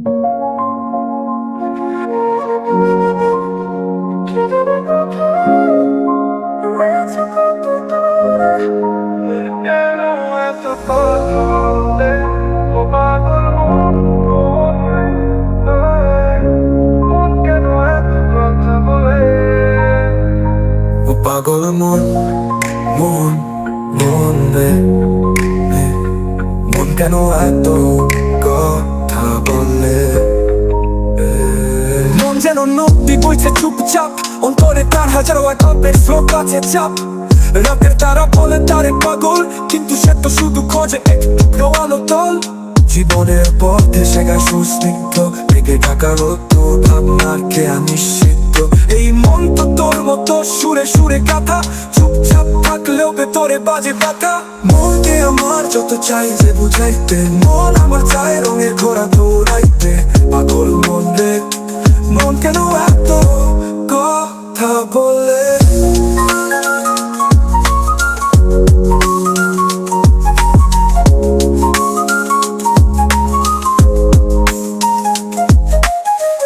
পাগল মন মন মন রে মন কেন এত কথা বলে? মন যেন নদী বইছে চুপচাপ, অন্তরে তার হাজারো এক অল্পের স্রোত আছে চাপ। রাতের তারা বলে তারে পাগল, কিন্তু সে তো শুধু খোঁজে একটু আলো তল। জীবনের পথে শেখায় সুস্নিগ্ধ, রেগে ঢাকার তোর ভাবনার খেয়া নিষিদ্ধ। এই মন তো তোর মতো সুরে সুরে গাথা, চুপচাপ থাকলেও ভেতরে বাজে ব্যথা। মনকে আমার যত চাই যে বুঝাইতে, মন আমার চায় রঙের ঘোড়া দৌড়াইতে। পাগল মন রে মন কেন এত কথা বলে?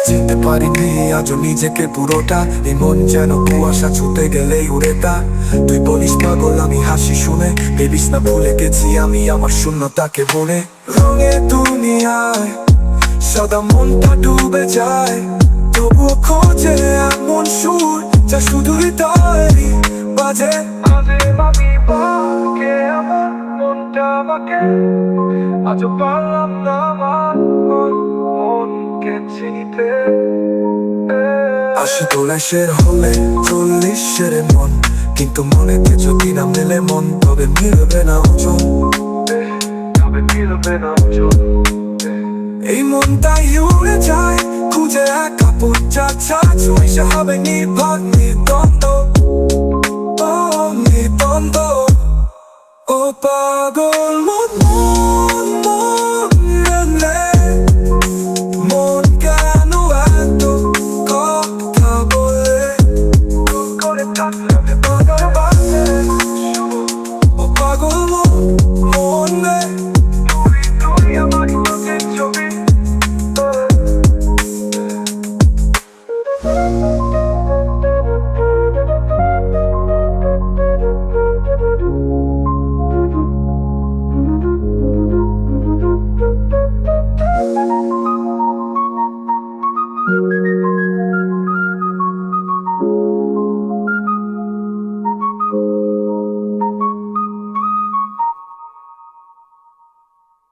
চিনতে পারিনি আজও নিজেকে পুরোটা, এই মন যেন কুয়াশা ছুটে গেলেই উড়ে তা। তুই বলিস পাগল, আমি হাসি শুনে, ভেবিস না ভুলে গেছি আমি আমার শূন্যতাকে বলে। রঙে দুনিয়ায় সদা মনটা ডুবে যায়, তবুও খোঁজে এমন সুর যা শুধু হৃদয় বাজে। আমি বাকে আমার মনটা আমাকে, আজও পারলাম না আমার মনকে চিনিতে। ৮০ তোলাশের হলে ৪০-এর মন, কিন্তু মনেতে যদি না মেলে মন, তবে মিলবে না ওজন, তবে মিলবে না ওজন। এই মনটাই উড়ে যায় খুঁজে এক কাপড় যা ছাড় ছুঁইসে হবে নির্ভর নির্দ্বন্দ্ব, ও নির্দ্বন্দ্ব। ও পাগল মন মন